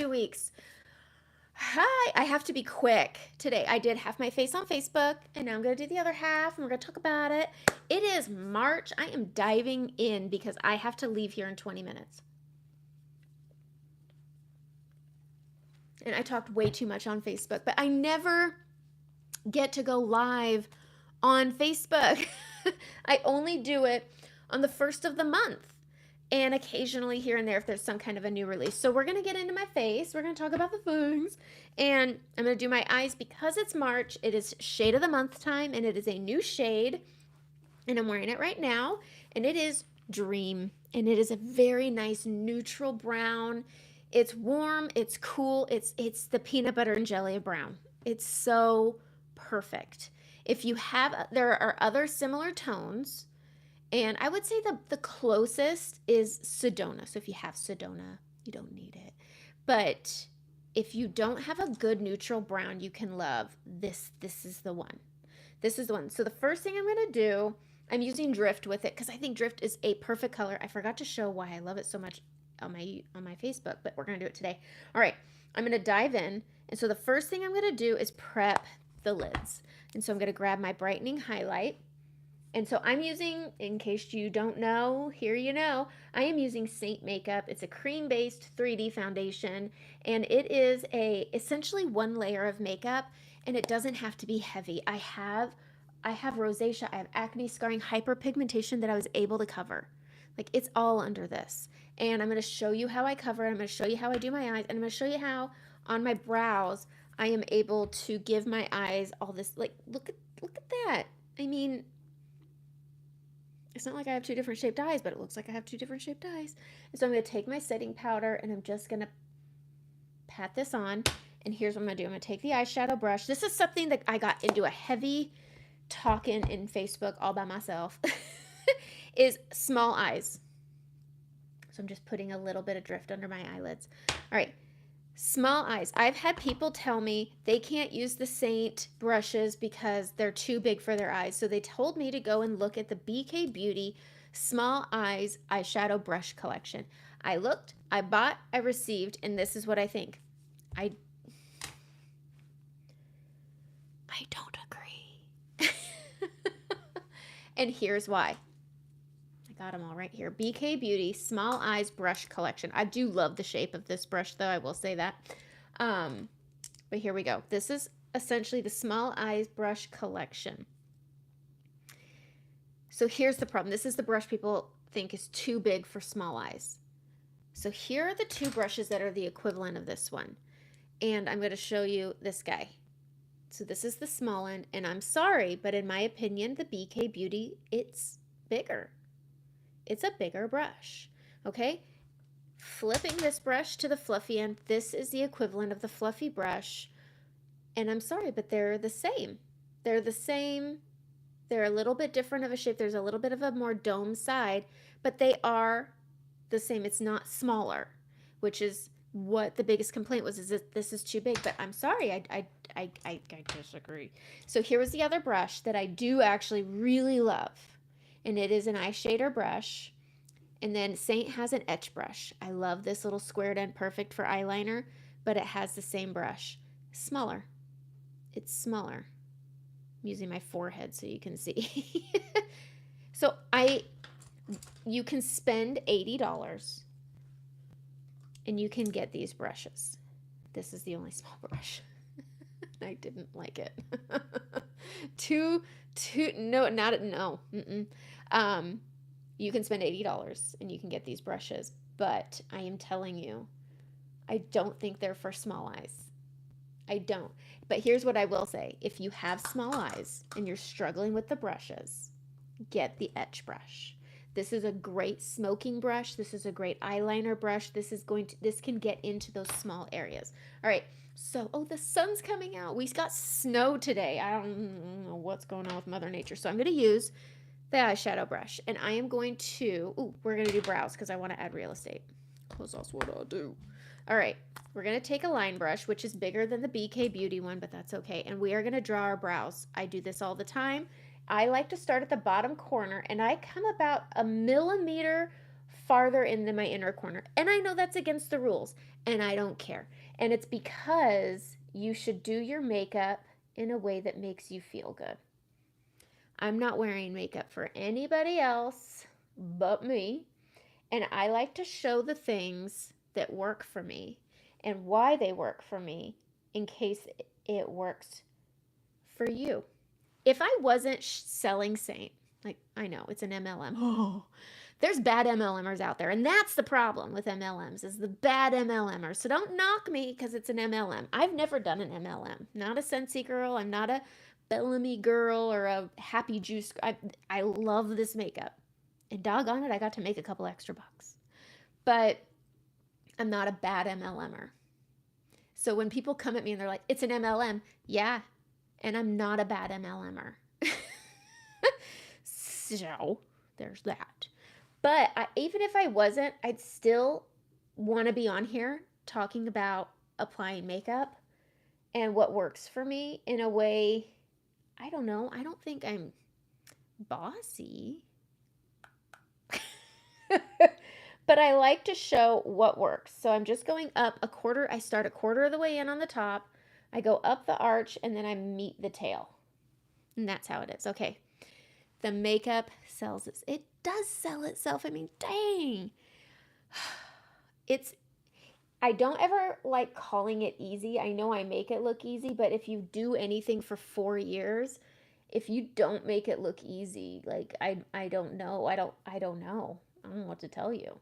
2 weeks. Hi, I have to be quick today. I did half my face on Facebook, and now I'm going to do the other half, and we're going to talk about it. It is March. I am diving in because I have to leave here in 20 minutes. And I talked way too much on Facebook, but I never get to go live on Facebook. I only do it on the first of the month and occasionally here and there if there's some kind of a new release. So we're going to get into my face. We're going to talk about the things. And I'm going to do my eyes because it's March. It is shade of the month time, and it is a new shade. And I'm wearing it right now. And it is Dream. And it is a very nice neutral brown. It's warm. It's cool. It's the peanut butter and jelly of brown. It's so perfect. If you have, there are other similar tones. And I would say the closest is Sedona. So if you have Sedona, you don't need it. But if you don't have a good neutral brown you can love, this is the one. This is the one. So the first thing I'm going to do, I'm using Drift with it because I think Drift is a perfect color. I forgot to show why I love it so much on my Facebook, but we're going to do it today. All right, I'm going to dive in. And so the first thing I'm going to do is prep the lids. And so I'm going to grab my brightening highlight. And so I'm using, in case you don't know, here you know, I am using Saint Makeup. It's a cream-based 3D foundation, and it is essentially one layer of makeup, and it doesn't have to be heavy. I have rosacea, I have acne, scarring, hyperpigmentation that I was able to cover. Like, it's all under this. And I'm going to show you how I cover it. I'm going to show you how I do my eyes, and I'm going to show you how on my brows I am able to give my eyes all this, like, look at that. I mean, it's not like I have two different shaped eyes, but it looks like I have two different shaped eyes. And so I'm going to take my setting powder, and I'm just going to pat this on. And here's what I'm going to do. I'm going to take the eyeshadow brush. This is something that I got into a heavy talking in Facebook all by myself, is small eyes. So I'm just putting a little bit of Drift under my eyelids. All right. Small eyes. I've had people tell me they can't use the Saint brushes because they're too big for their eyes. So they told me to go and look at the BK Beauty Small Eyes Eyeshadow Brush Collection. I looked, I bought, I received, and this is what I think. I don't agree. And here's why. Got them all right here. BK Beauty Small Eyes Brush Collection. I do love the shape of this brush, though. I will say that. But here we go. This is essentially the Small Eyes Brush Collection. So here's the problem. This is the brush people think is too big for small eyes. So here are the two brushes that are the equivalent of this one. And I'm going to show you this guy. So this is the small end. And I'm sorry, but in my opinion, the BK Beauty, it's bigger. It's a bigger brush, okay? Flipping this brush to the fluffy end, this is the equivalent of the fluffy brush. And I'm sorry, but they're the same. They're the same. They're a little bit different of a shape. There's a little bit of a more dome side, but they are the same. It's not smaller, which is what the biggest complaint was, is that this is too big. But I'm sorry, I disagree. So here was the other brush that I do actually really love. And it is an eye shader brush. And then Saint has an etch brush. I love this little squared end, perfect for eyeliner, but it has the same brush. Smaller. It's smaller. I'm using my forehead so you can see. So you can spend $80 and you can get these brushes. This is the only small brush. I didn't like it. No. You can spend $80 and you can get these brushes, but I am telling you, I don't think they're for small eyes. I don't. But here's what I will say. If you have small eyes and you're struggling with the brushes, get the etch brush. This is a great smoking brush. This is a great eyeliner brush. This can get into those small areas. All right. So, the sun's coming out. We got snow today. I don't know what's going on with Mother Nature. So I'm going to use the eyeshadow brush. And I am going to, we're going to do brows because I want to add real estate. Because that's what I do. All right. We're going to take a line brush, which is bigger than the BK Beauty one, but that's okay. And we are going to draw our brows. I do this all the time. I like to start at the bottom corner, and I come about a millimeter farther in than my inner corner. And I know that's against the rules, and I don't care. And it's because you should do your makeup in a way that makes you feel good. I'm not wearing makeup for anybody else but me. And I like to show the things that work for me and why they work for me in case it works for you. If I wasn't selling Saint, like I know it's an MLM. Oh, there's bad MLMers out there. And that's the problem with MLMs is the bad MLMers. So don't knock me because it's an MLM. I've never done an MLM. Not a Scentsy girl. I'm not a Bellamy girl or a Happy Juice. I love this makeup. And doggone it, I got to make a couple extra bucks. But I'm not a bad MLMer. So when people come at me and they're like, it's an MLM, yeah, and I'm not a bad MLMer. So there's that. But even if I wasn't, I'd still want to be on here talking about applying makeup and what works for me in a way, I don't know, I don't think I'm bossy. But I like to show what works. So I'm just going up a quarter. I start a quarter of the way in on the top. I go up the arch and then I meet the tail. And that's how it is. Okay. The makeup sells it. It does sell itself. I mean, dang. I don't ever like calling it easy. I know I make it look easy, but if you do anything for 4 years, if you don't make it look easy, like I don't know. I don't know. I don't know what to tell you.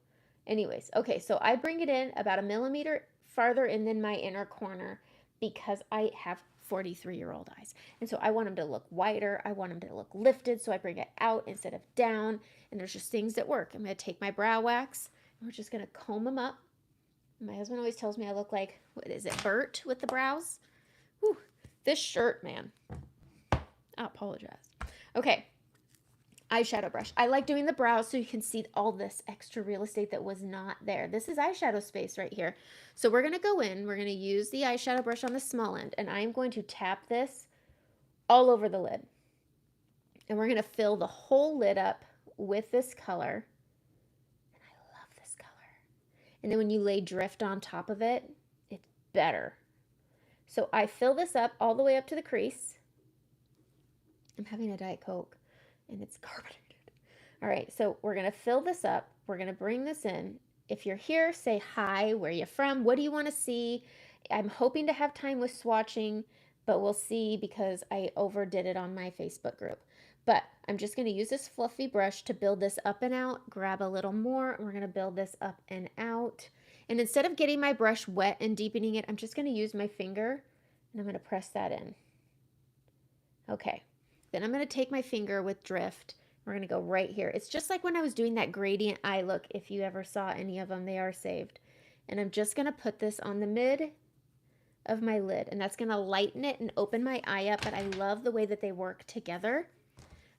Anyways, okay, so I bring it in about 1 millimeter farther in than my inner corner because I have 43-year-old eyes. And so I want them to look wider. I want them to look lifted, so I bring it out instead of down. And there's just things that work. I'm going to take my brow wax, and we're just going to comb them up. My husband always tells me I look like, what is it, Bert with the brows? Whew, this shirt, man. I apologize. Okay. Eyeshadow brush. I like doing the brows so you can see all this extra real estate that was not there. This is eyeshadow space right here. So we're going to go in. We're going to use the eyeshadow brush on the small end. And I'm going to tap this all over the lid. And we're going to fill the whole lid up with this color. And I love this color. And then when you lay drift on top of it, it's better. So I fill this up all the way up to the crease. I'm having a Diet Coke. And it's carbonated. All right, so we're going to fill this up. We're going to bring this in. If you're here, say hi. Where are you from? What do you want to see? I'm hoping to have time with swatching, but we'll see because I overdid it on my Facebook group. But I'm just going to use this fluffy brush to build this up and out. Grab a little more, and we're going to build this up and out. And instead of getting my brush wet and deepening it, I'm just going to use my finger, and I'm going to press that in. Okay. Then I'm going to take my finger with drift. We're going to go right here. It's just like when I was doing that gradient eye look. If you ever saw any of them, they are saved. And I'm just going to put this on the mid of my lid. And that's going to lighten it and open my eye up. But I love the way that they work together.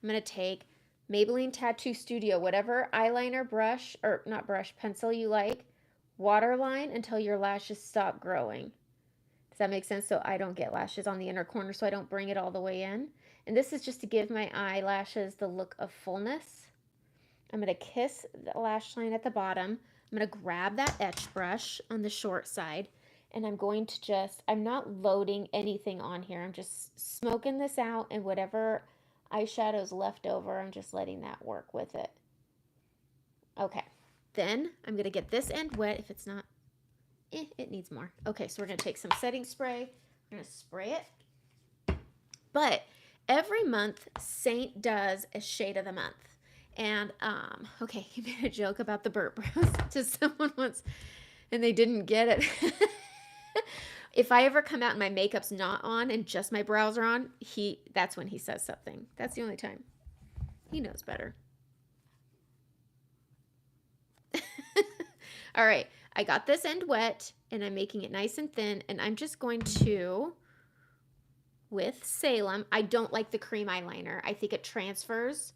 I'm going to take Maybelline Tattoo Studio, whatever eyeliner brush, or not brush, pencil you like. Waterline until your lashes stop growing. Does that make sense? So I don't get lashes on the inner corner, so I don't bring it all the way in. And this is just to give my eyelashes the look of fullness. I'm going to kiss the lash line at the bottom. I'm going to grab that etch brush on the short side. And I'm going to just, I'm not loading anything on here. I'm just smoking this out. And whatever eyeshadow's left over, I'm just letting that work with it. Okay. Then I'm going to get this end wet. If it's not, it needs more. Okay, so we're going to take some setting spray. We're going to spray it. But every month, Saint does a shade of the month. And, okay, he made a joke about the Burt brows to someone once, and they didn't get it. If I ever come out and my makeup's not on and just my brows are on, that's when he says something. That's the only time. He knows better. All right, I got this end wet, and I'm making it nice and thin, and I'm just going to, with Salem, I don't like the cream eyeliner. I think it transfers,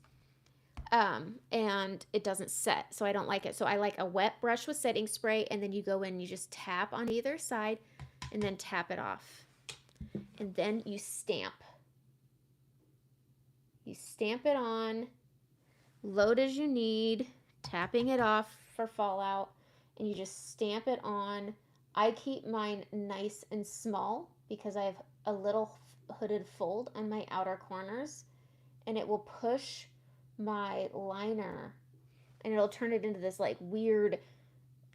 and it doesn't set, so I don't like it. So I like a wet brush with setting spray, and then you go in and you just tap on either side, and then tap it off. And then you stamp. You stamp it on, load as you need, tapping it off for fallout, and you just stamp it on. I keep mine nice and small because I have a little hooded fold on my outer corners, and it will push my liner, and it'll turn it into this like weird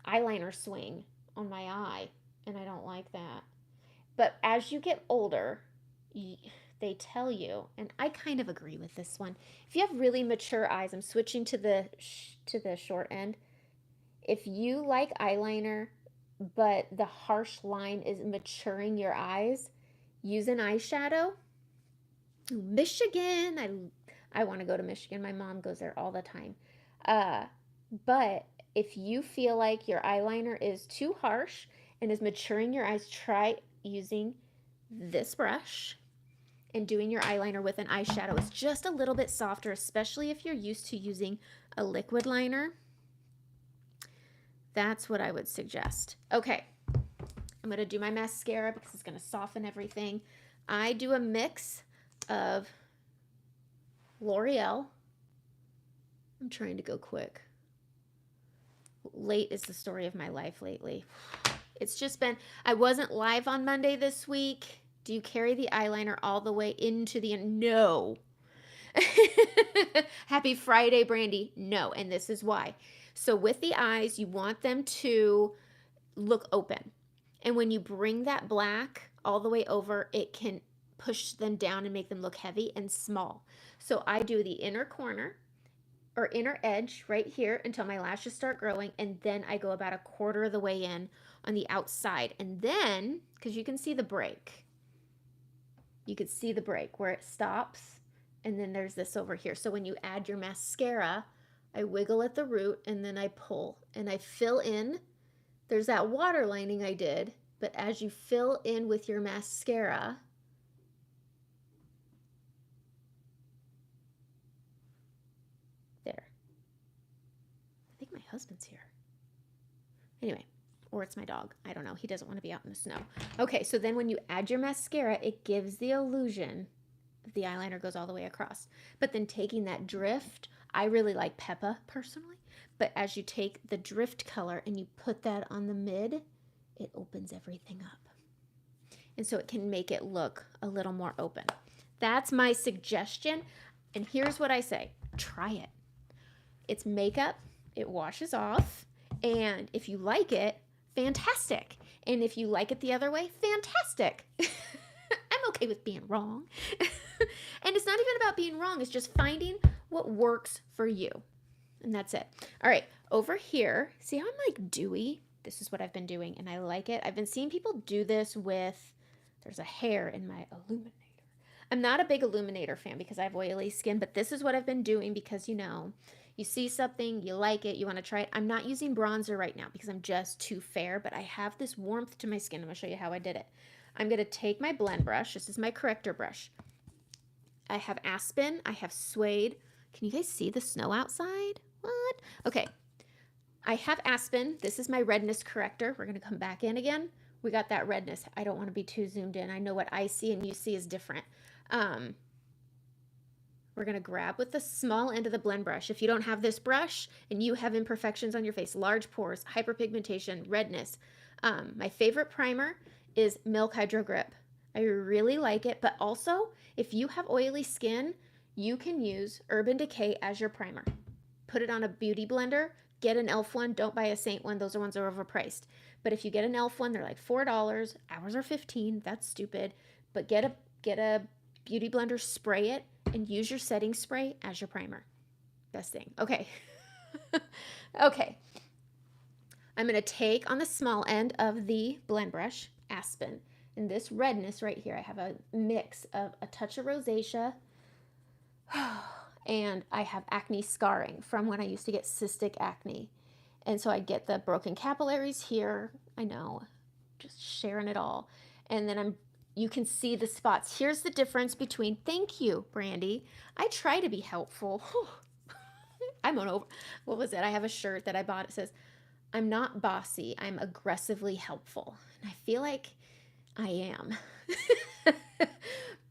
eyeliner swing on my eye, and I don't like that. But as you get older, they tell you, and I kind of agree with this one. If you have really mature eyes, I'm switching to the short end. If you like eyeliner, but the harsh line is maturing your eyes, use an eyeshadow. Michigan, I want to go to Michigan. My mom goes there all the time. But if you feel like your eyeliner is too harsh and is maturing your eyes, try using this brush and doing your eyeliner with an eyeshadow. It's just a little bit softer, especially if you're used to using a liquid liner. That's what I would suggest. Okay, I'm going to do my mascara because it's going to soften everything. I do a mix of L'Oreal. I'm trying to go quick. Late is the story of my life lately. It's just been, I wasn't live on Monday this week. Do you carry the eyeliner all the way into the, no. Happy Friday, Brandy. No, and this is why. So with the eyes, you want them to look open. And when you bring that black all the way over, it can push them down and make them look heavy and small. So I do the inner corner or inner edge right here until my lashes start growing, and then I go about a quarter of the way in on the outside. And then, because you can see the break, you can see the break where it stops, and then there's this over here. So when you add your mascara, I wiggle at the root and then I pull and I fill in. There's that water lining I did, but as you fill in with your mascara, there. I think my husband's here. Anyway, or it's my dog. I don't know. He doesn't want to be out in the snow. Okay, so then when you add your mascara, it gives the illusion of the eyeliner goes all the way across. But then taking that drift, I really like Peppa personally, but as you take the drift color and you put that on the mid, it opens everything up. And so it can make it look a little more open. That's my suggestion. And here's what I say, try it. It's makeup, it washes off, and if you like it, fantastic. And if you like it the other way, fantastic. I'm okay with being wrong. And it's not even about being wrong, it's just finding what works for you. And that's it. All right, over here, see how I'm like dewy? This is what I've been doing, and I like it. I've been seeing people do this with, there's a hair in my illuminator. I'm not a big illuminator fan because I have oily skin, but this is what I've been doing because, you know, you see something, you like it, you want to try it. I'm not using bronzer right now because I'm just too fair, but I have this warmth to my skin. I'm going to show you how I did it. I'm going to take my blend brush. This is my corrector brush. I have Aspen. I have Suede. Can you guys see the snow outside? What? Okay. I have Aspen. This is my redness corrector. We're going to come back in again. We got that redness. I don't want to be too zoomed in. I know what I see and you see is different. We're going to grab with the small end of the blend brush. If you don't have this brush and you have imperfections on your face, large pores, hyperpigmentation, redness, my favorite primer is Milk Hydro Grip. I really like it, but also if you have oily skin, you can use Urban Decay as your primer. Put it on a beauty blender, get an e.l.f. one, don't buy a Saint one, those ones are overpriced. But if you get an e.l.f. one, they're like $4, ours are $15, that's stupid. But get a beauty blender, spray it, and use your setting spray as your primer. Best thing. Okay. Okay. I'm going to take on the small end of the blend brush, Aspen. And this redness right here, I have a mix of a touch of rosacea and I have acne scarring from when I used to get cystic acne. And so I get the broken capillaries here. I know, just sharing it all. And then you can see the spots. Here's the difference between, thank you, Brandy. I try to be helpful. I'm on over, what was it? I have a shirt that I bought. It says, I'm not bossy, I'm aggressively helpful. And I feel like I am.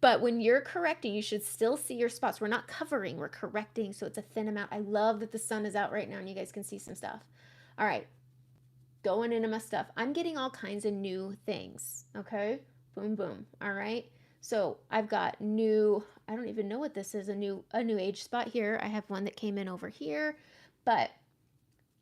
But when you're correcting, you should still see your spots. We're not covering, we're correcting, so it's a thin amount. I love that the sun is out right now and you guys can see some stuff. All right, going into my stuff. I'm getting all kinds of new things, okay? Boom, boom. All right. So I've got new, I don't even know what this is, a new age spot here. I have one that came in over here, but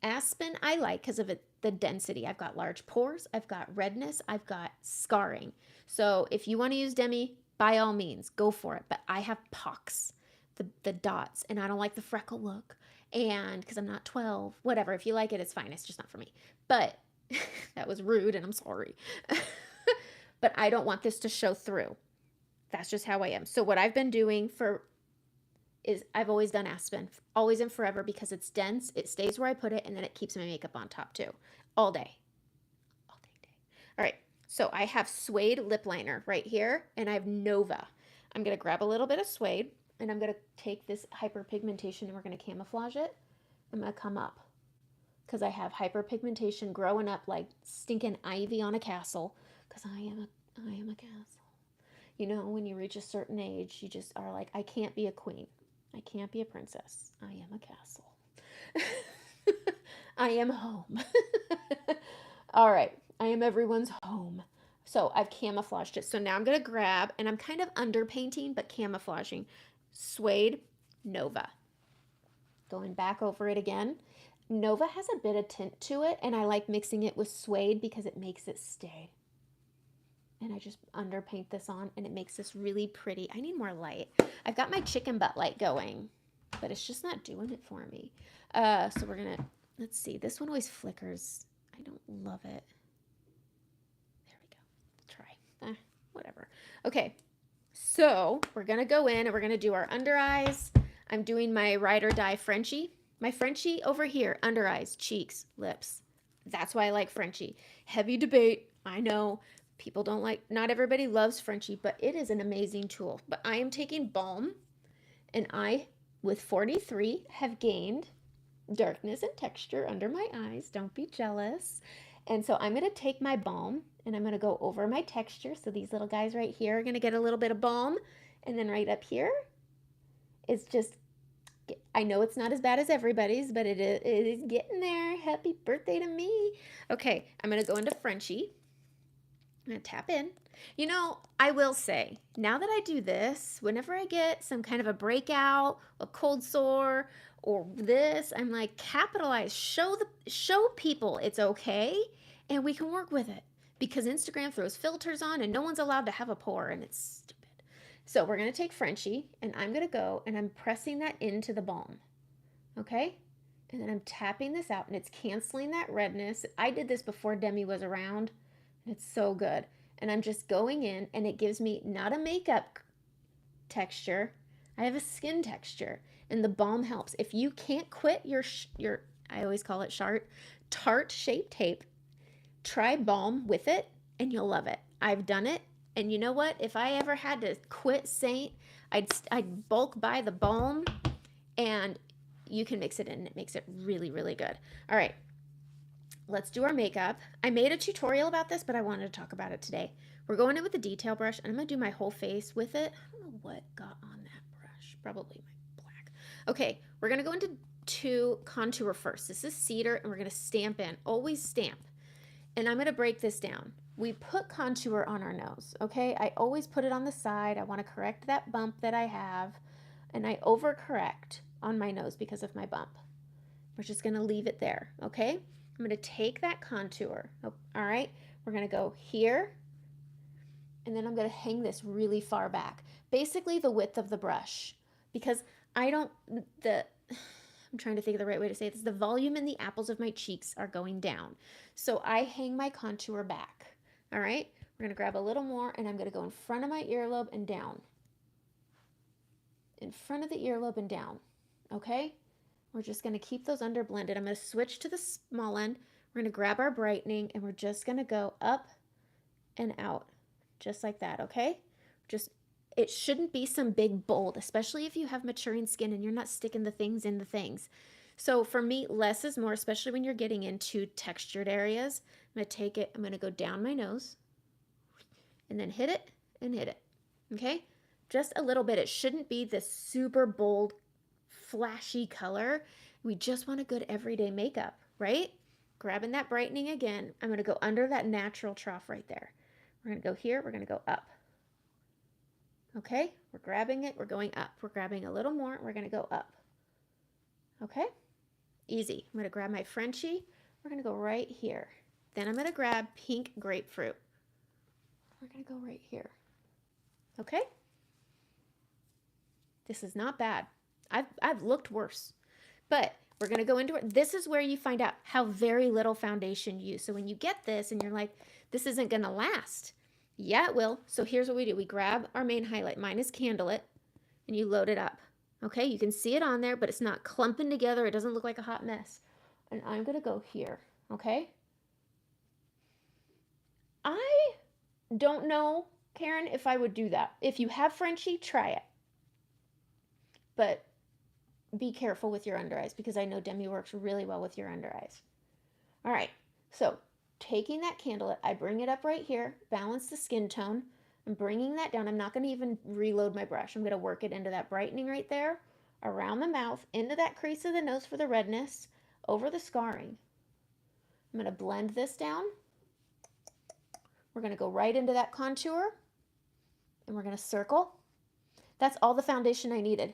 aspen I like because of the density. I've got large pores, I've got redness, I've got scarring. So if you want to use Demi, by all means, go for it. But I have pox, the dots, and I don't like the freckle look. And because I'm not 12, whatever. If you like it, it's fine. It's just not for me. But that was rude, and I'm sorry. But I don't want this to show through. That's just how I am. So what I've been doing is I've always done aspen, always and forever, because it's dense, it stays where I put it, and then it keeps my makeup on top too, all day. All day. All right, so I have suede lip liner right here, and I have Nova. I'm gonna grab a little bit of suede, and I'm gonna take this hyperpigmentation, and we're gonna camouflage it. I'm gonna come up, because I have hyperpigmentation growing up like stinking ivy on a castle, because I am a castle. You know, when you reach a certain age, you just are like, I can't be a queen. I can't be a princess. I am a castle. I am home. All right. I am everyone's home. So I've camouflaged it. So now I'm going to grab, and I'm kind of underpainting, but camouflaging. Suede Nova. Going back over it again. Nova has a bit of tint to it, and I like mixing it with suede because it makes it stay. And I just underpaint this on, and it makes this really pretty. I need more light. I've got my chicken butt light going, but it's just not doing it for me. So we're gonna, let's see. This one always flickers. I don't love it. There we go. Try. Whatever. Okay. So we're gonna go in and we're gonna do our under eyes. I'm doing my ride or die Frenchie. My Frenchie over here, under eyes, cheeks, lips. That's why I like Frenchie. Heavy debate, I know. People don't like, not everybody loves Frenchie, but it is an amazing tool. But I am taking balm, and I, with 43, have gained darkness and texture under my eyes. Don't be jealous. And so I'm going to take my balm, and I'm going to go over my texture. So these little guys right here are going to get a little bit of balm. And then right up here is just, I know it's not as bad as everybody's, but it is getting there. Happy birthday to me. Okay, I'm going to go into Frenchie. I'm going to tap in. You know, I will say, now that I do this, whenever I get some kind of a breakout, a cold sore, or this, I'm like, capitalize, show people it's okay, and we can work with it. Because Instagram throws filters on, and no one's allowed to have a pore, and it's stupid. So we're going to take Frenchie, and I'm going to go, and I'm pressing that into the balm. Okay? And then I'm tapping this out, and it's canceling that redness. I did this before Demi was around. It's so good. And I'm just going in, and it gives me not a makeup texture. I have a skin texture, and the balm helps. If you can't quit your I always call it tart shaped tape, try balm with it, and you'll love it. I've done it, and you know what? If I ever had to quit Saint, I'd bulk buy the balm, and you can mix it in. It makes it really, really good. All right. Let's do our makeup. I made a tutorial about this, but I wanted to talk about it today. We're going in with the detail brush, and I'm going to do my whole face with it. I don't know what got on that brush. Probably my black. Okay, we're going to go into contour first. This is cedar, and we're going to stamp in. Always stamp. And I'm going to break this down. We put contour on our nose, okay? I always put it on the side. I want to correct that bump that I have, and I overcorrect on my nose because of my bump. We're just going to leave it there, okay? I'm going to take that contour, all right? We're going to go here, and then I'm going to hang this really far back. Basically the width of the brush, because I'm trying to think of the right way to say this. The volume in the apples of my cheeks are going down. So I hang my contour back, all right? We're going to grab a little more, and I'm going to go in front of my earlobe and down. In front of the earlobe and down, okay? We're just going to keep those under blended. I'm going to switch to the small end. We're going to grab our brightening, and we're just going to go up and out, just like that, okay? It shouldn't be some big bold, especially if you have maturing skin and you're not sticking the things in the things. So for me, less is more, especially when you're getting into textured areas. I'm going to take it, I'm going to go down my nose, and then hit it and hit it, okay? Just a little bit. It shouldn't be this super bold, flashy color. We just want a good everyday makeup, right? grabbing that brightening again. I'm going to go under that natural trough right there. We're going to go here. We're going to go up. Okay, we're grabbing it. We're going up. We're grabbing a little more. We're going to go up. Okay, easy. I'm going to grab my Frenchie. We're going to go right here. Then I'm going to grab pink grapefruit. We're going to go right here. Okay, this is not bad. I've looked worse, but we're going to go into it. This is where you find out how very little foundation you use. So when you get this and you're like, this isn't going to last. Yeah, it will. So here's what we do. We grab our main highlight. Mine is Candlelit, and you load it up. Okay, you can see it on there, but it's not clumping together. It doesn't look like a hot mess. And I'm going to go here, okay? I don't know, Karen, if I would do that. If you have Frenchie, try it. But be careful with your under eyes because I know Demi works really well with your under eyes. All right, so taking that Candlelit, I bring it up right here, balance the skin tone. I'm bringing that down. I'm not going to even reload my brush. I'm going to work it into that brightening right there, around the mouth, into that crease of the nose for the redness, over the scarring. I'm going to blend this down. We're going to go right into that contour, and we're going to circle. That's all the foundation I needed.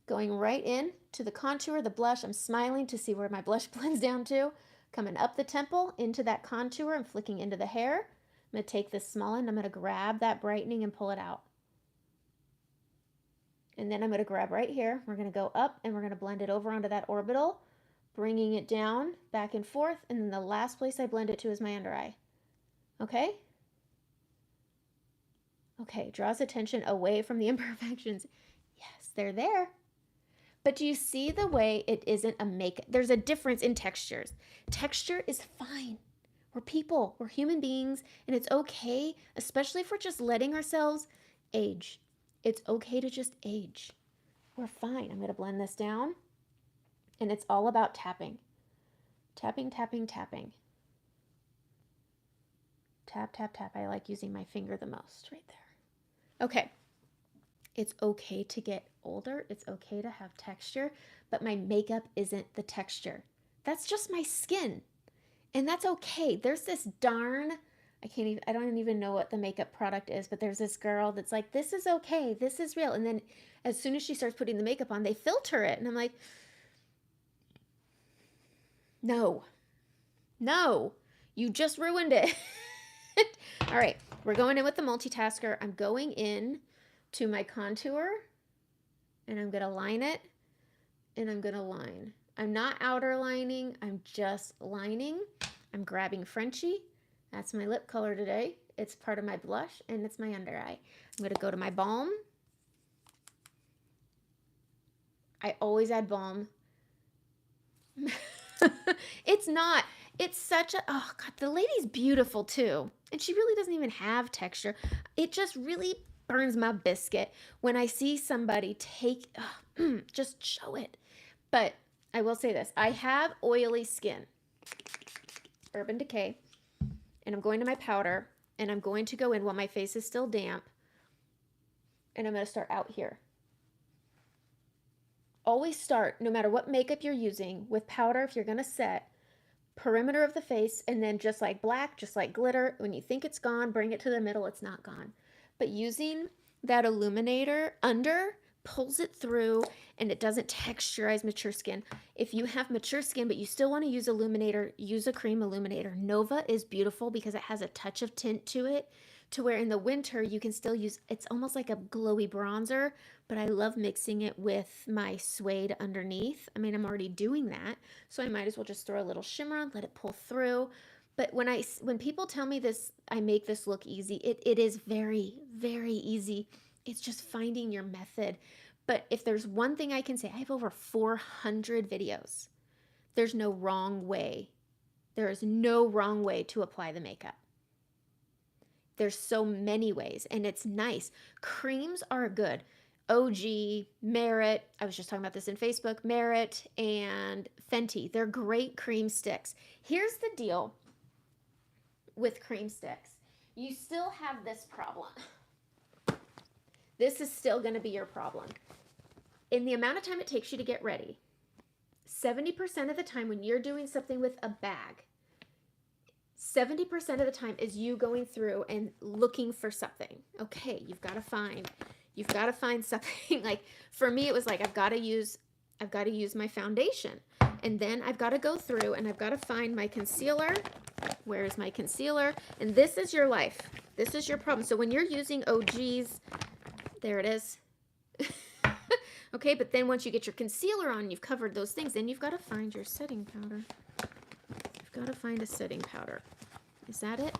Going right in to the contour, the blush. I'm smiling to see where my blush blends down to. Coming up the temple, into that contour, and flicking into the hair. I'm going to take this small end. I'm going to grab that brightening and pull it out. And then I'm going to grab right here. We're going to go up, and we're going to blend it over onto that orbital, bringing it down, back and forth. And then the last place I blend it to is my under eye. Okay? Okay, draws attention away from the imperfections. Yes, they're there. But do you see the way it isn't a makeup? There's a difference in textures. Texture is fine. We're people, we're human beings, and it's okay, especially if we're just letting ourselves age. It's okay to just age. We're fine. I'm going to blend this down, and it's all about tapping. Tapping, tapping, tapping. Tap, tap, tap. I like using my finger the most right there. Okay. It's okay to get older. It's okay to have texture, but my makeup isn't the texture. That's just my skin. And that's okay. There's this darn, I don't even know what the makeup product is, but there's this girl that's like, this is okay. This is real. And then as soon as she starts putting the makeup on, they filter it. And I'm like, no, you just ruined it. All right, we're going in with the multitasker. I'm going in to my contour, and I'm going to line it, and I'm going to line. I'm not outer lining, I'm just lining. I'm grabbing Frenchie. That's my lip color today. It's part of my blush, and it's my under eye. I'm going to go to my balm. I always add balm. It's such a, oh God, the lady's beautiful too. And she really doesn't even have texture. It just really burns my biscuit when I see somebody take, just show it. But I will say this, I have oily skin, Urban Decay, and I'm going to my powder, and I'm going to go in while my face is still damp, and I'm going to start out here. Always start, no matter what makeup you're using, with powder if you're going to set, perimeter of the face, and then just like black, just like glitter, when you think it's gone, bring it to the middle, it's not gone. But using that illuminator under pulls it through, and it doesn't texturize mature skin. If you have mature skin but you still want to use illuminator, use a cream illuminator. Nova is beautiful because it has a touch of tint to it, to where in the winter you can still use, it's almost like a glowy bronzer, but I love mixing it with my suede underneath. I mean, I'm already doing that, so I might as well just throw a little shimmer, let it pull through. But when people tell me this, I make this look easy, it is very, very easy. It's just finding your method. But if there's one thing I can say, I have over 400 videos. There's no wrong way. There is no wrong way to apply the makeup. There's so many ways, and it's nice. Creams are good. OG, Merit, I was just talking about this in Facebook, Merit and Fenty. They're great cream sticks. Here's the deal with cream sticks. You still have this problem. This is still going to be your problem. In the amount of time it takes you to get ready, 70% of the time when you're doing something with a bag, 70% of the time is you going through and looking for something. Okay, you've got to find something. Like for me, it was like, I've got to use my foundation. And then I've got to go through and I've got to find my concealer. Where is my concealer? And this is your life. This is your problem. So when you're using OGs, there it is. Okay, but then once you get your concealer on, you've covered those things, then you've got to find your setting powder. You've got to find a setting powder. Is that it?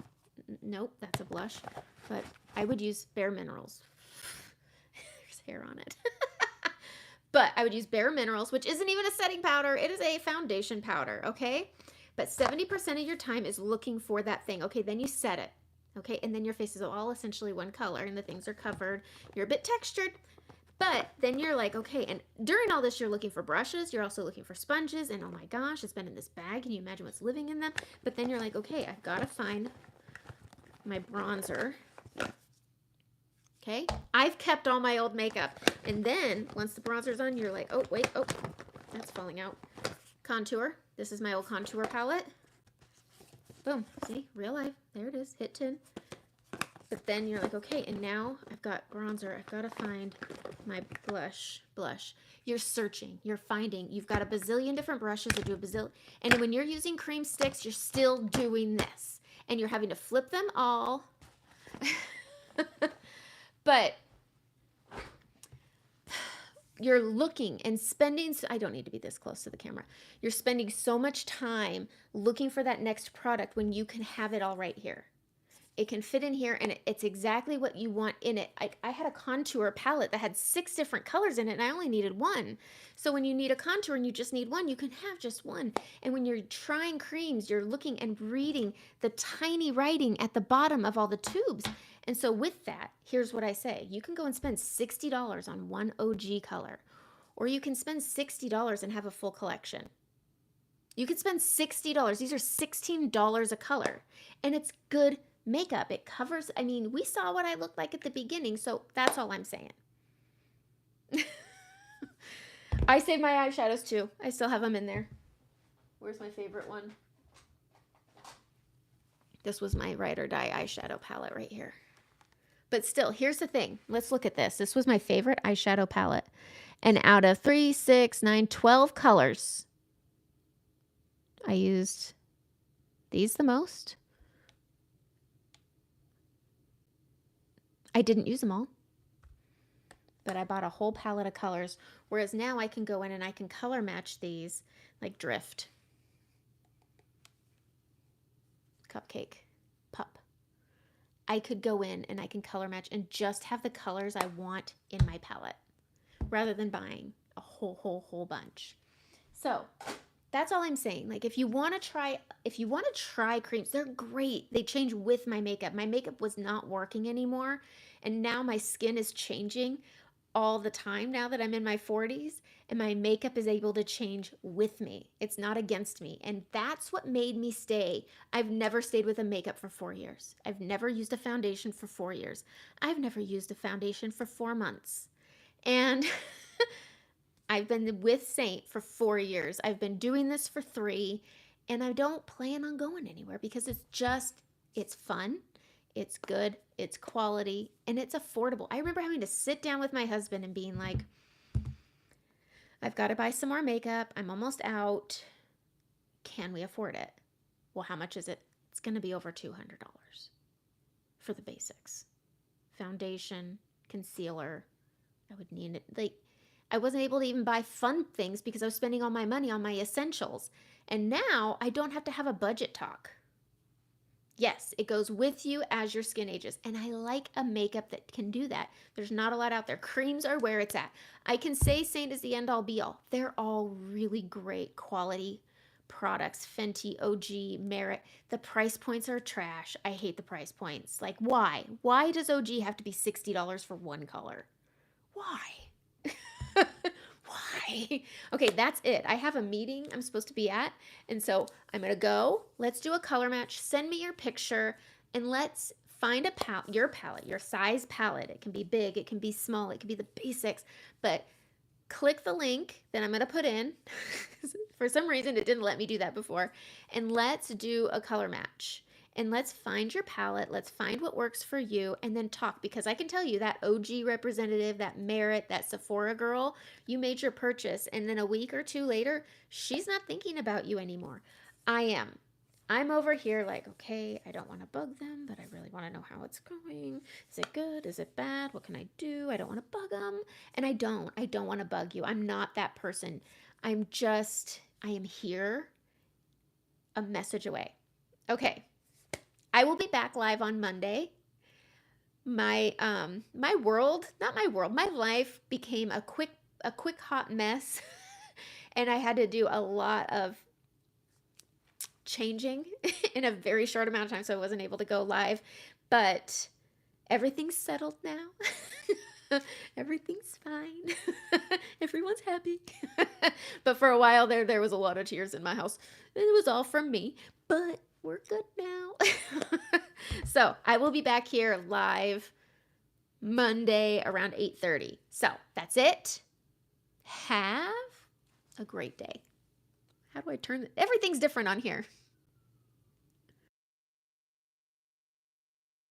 Nope, that's a blush. But I would use Bare Minerals. There's hair on it. But I would use Bare Minerals, which isn't even a setting powder. It is a foundation powder, okay? But 70% of your time is looking for that thing. Okay, then you set it. Okay, and then your face is all essentially one color and the things are covered. You're a bit textured. But then you're like, okay, and during all this, you're looking for brushes. You're also looking for sponges. And oh my gosh, it's been in this bag. Can you imagine what's living in them? But then you're like, okay, I've got to find my bronzer. Okay, I've kept all my old makeup. And then once the bronzer's on, you're like, oh, wait, oh, that's falling out. Contour. This is my old contour palette. Boom. See, real life. There it is. Hit 10. But then you're like, okay, and now I've got bronzer. I've got to find my blush. You're searching. You're finding. You've got a bazillion different brushes that do a bazillion. And when you're using cream sticks, you're still doing this. And you're having to flip them all. But you're looking and spending, I don't need to be this close to the camera. You're spending so much time looking for that next product when you can have it all right here. It can fit in here and it's exactly what you want in it. I had a contour palette that had 6 different colors in it and I only needed one. So when you need a contour and you just need one, you can have just one. And when you're trying creams, you're looking and reading the tiny writing at the bottom of all the tubes. And so with that, here's what I say. You can go and spend $60 on one OG color, or you can spend $60 and have a full collection. You can spend $60. These are $16 a color and it's good makeup. It covers, I mean, we saw what I looked like at the beginning, so that's all I'm saying. I saved my eyeshadows too. I still have them in there. Where's my favorite one? This was my Ride or Die eyeshadow palette right here. But still, here's the thing. Let's look at this. This was my favorite eyeshadow palette. And out of 3, 6, 9, 12 colors, I used these the most. I didn't use them all, but I bought a whole palette of colors, whereas now I can go in and I can color match these like Drift, Cupcake, Pup. I could go in and I can color match and just have the colors I want in my palette rather than buying a whole bunch. So that's all I'm saying. Like if you want to try creams, they're great. They change with my makeup. My makeup was not working anymore. And now my skin is changing all the time now that I'm in my 40s and my makeup is able to change with me. It's not against me. And that's what made me stay. I've never stayed with a makeup for 4 years. I've never used a foundation for 4 years. I've never used a foundation for 4 months. And I've been with Saint for 4 years. I've been doing this for 3, and I don't plan on going anywhere because it's fun, it's good, it's quality, and it's affordable. I remember having to sit down with my husband and being like, I've got to buy some more makeup. I'm almost out. Can we afford it? Well, how much is it? It's going to be over $200 for the basics. Foundation, concealer. I would need it. Like, I wasn't able to even buy fun things because I was spending all my money on my essentials. And now I don't have to have a budget talk. Yes, it goes with you as your skin ages. And I like a makeup that can do that. There's not a lot out there. Creams are where it's at. I can say Saint is the end all be all. They're all really great quality products. Fenty, OG, Merit. The price points are trash. I hate the price points. Like, why? Why does OG have to be $60 for one color? Why? Why? Okay, that's it. I have a meeting I'm supposed to be at, and so I'm going to go. Let's do a color match. Send me your picture, and let's find a your palette, your size palette. It can be big, it can be small, it can be the basics, but click the link that I'm going to put in. For some reason, it didn't let me do that before. And let's do a color match. And let's find your palette. Let's find what works for you and then talk. Because I can tell you that OG representative, that Merit, that Sephora girl, you made your purchase. And then a week or two later, she's not thinking about you anymore. I am. I'm over here like, okay, I don't want to bug them, but I really want to know how it's going. Is it good? Is it bad? What can I do? I don't want to bug them. And I don't want to bug you. I'm not that person. I am here a message away. Okay. I will be back live on Monday. My life became a quick hot mess. And I had to do a lot of changing in a very short amount of time, so I wasn't able to go live, but everything's settled now. Everything's fine. Everyone's happy. But for a while there was a lot of tears in my house. It was all from me, but we're good now. So I will be back here live Monday around 8:30. So that's it. Have a great day. How do I turn? Everything's different on here.